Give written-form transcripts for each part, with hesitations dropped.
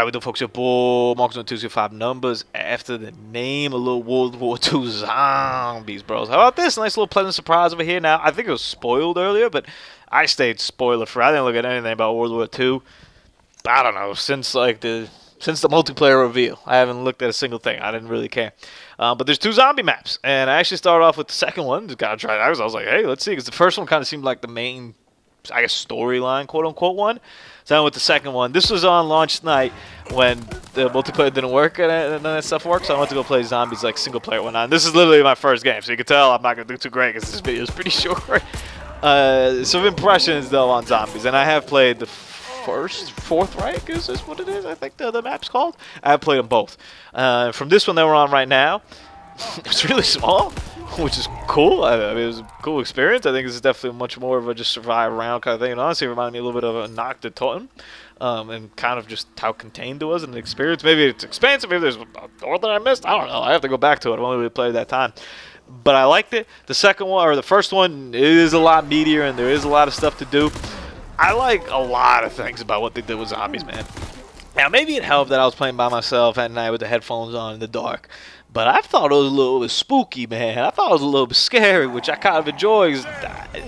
how we do, folks? Your boy, Marcus on 205 numbers after the name, a little World War II zombies, bros. How about this? Nice little pleasant surprise over here. Now, I think it was spoiled earlier, but I stayed spoiler-free. I didn't look at anything about World War II. I don't know, since the multiplayer reveal. I haven't looked at a single thing. I didn't really care. But there's 2 zombie maps, and I actually started off with the second one. Just gotta try it out. I was like, hey, let's see, because the first one kind of seemed like the main, I guess, storyline, quote-unquote one. So I went with the second one. This was on launch night when the multiplayer didn't work and none of that stuff worked, so I went to go play zombies, like, single-player went on. This is literally my first game, so you can tell I'm not going to do too great because this video is pretty short. Some impressions, though, on zombies, and I have played the fourth Reich, is this what it is? I think the map's called. I have played them both. From this one that we're on right now, it's really small, which is cool. I mean, it was a cool experience. I think this is definitely much more of a just survive around kind of thing. And honestly, it reminded me a little bit of a Knock the Totem, and kind of just how contained it was in the experience. Maybe it's expansive. Maybe there's more than I missed. I don't know. I have to go back to it. I've only really played that time. But I liked it. The second one, or the first one, is a lot meatier, and there is a lot of stuff to do. I like a lot of things about what they did with zombies, man. Now, maybe it helped that I was playing by myself at night with the headphones on in the dark. But I thought it was a little bit spooky, man. I thought it was a little bit scary, which I kind of enjoy.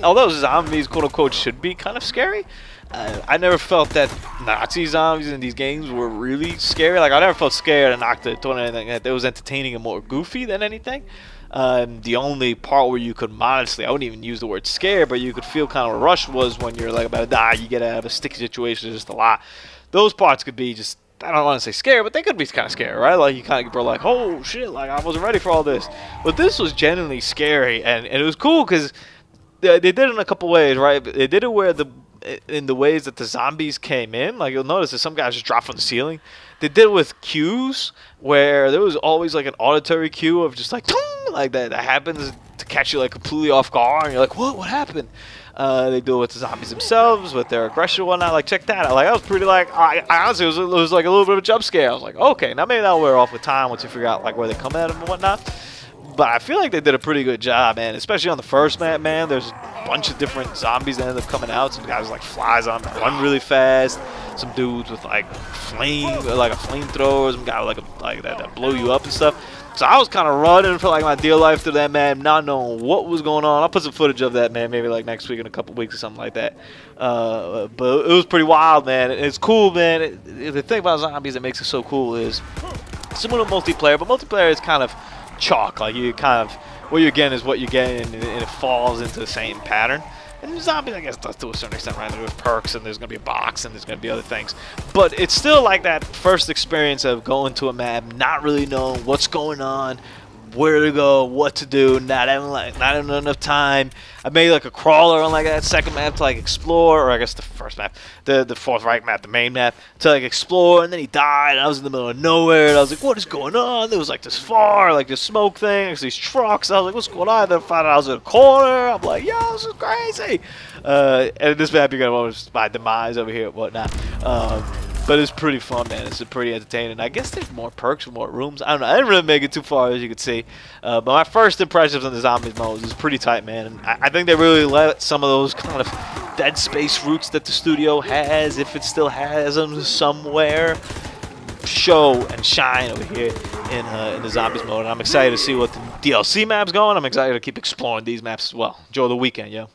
Although zombies, quote-unquote, should be kind of scary, I never felt that Nazi zombies in these games were really scary. Like, I never felt scared of Knock the Totem or anything. It was entertaining and more goofy than anything. The only part where you could modestly, I wouldn't even use the word scare, but you could feel kind of a rush was when you're like about to die, you get out of a sticky situation just a lot. Those parts could be just, I don't want to say scary, but they could be kind of scary, right? Like, you kind of were like, oh shit, like, I wasn't ready for all this. But this was genuinely scary, and it was cool because they did it in a couple ways, right? They did it where in the ways that the zombies came in. Like, you'll notice that some guys just drop from the ceiling. They did it with cues where there was always like an auditory cue of just like, like that happens to catch you like completely off guard, and you're like, what happened? They do it with the zombies themselves, with their aggression and whatnot. Like, check that out. Like, I was pretty like, I honestly, it was like a little bit of a jump scare. I was like, okay, now maybe that'll wear off with time once you figure out like where they come at them and whatnot. But I feel like they did a pretty good job, man. Especially on the first map, man. There's a bunch of different zombies that end up coming out. Some guys like flies on them, run really fast. Some dudes with like a flamethrower. Some guy like that blow you up and stuff. So I was kind of running for like my dear life through that map, not knowing what was going on. I'll put some footage of that, man, maybe like next week in a couple weeks or something like that. But it was pretty wild, man. It's cool, man. The thing about zombies that makes it so cool is similar to multiplayer, but multiplayer is kind of chalk. Like, you kind of, what you're getting is what you're getting, and it falls into the same pattern. And zombies, I guess, does to a certain extent, right? There's perks, and there's going to be a box, and there's going to be other things. But it's still like that first experience of going to a map, not really knowing what's going on, where to go, what to do, not having enough time. I made like a crawler on like that second map to like explore, or I guess the first map, the fourth Reich map, the main map, to like explore, and then he died, and I was in the middle of nowhere, and I was like, what is going on? There was like this far, like this smoke thing, there's these trucks. I was like, what's going on? Then I found out I was in a corner. I'm like, yo, this is crazy. And this map, you're gonna watch my demise over here and whatnot. But it's pretty fun, man. It's pretty entertaining. I guess there's more perks and more rooms. I don't know. I didn't really make it too far, as you can see. But my first impressions on the zombies mode is pretty tight, man. And I think they really let some of those kind of Dead Space roots that the studio has, if it still has them somewhere, show and shine over here in the zombies mode. And I'm excited to see what the DLC map's going. I'm excited to keep exploring these maps as well. Enjoy the weekend, yo.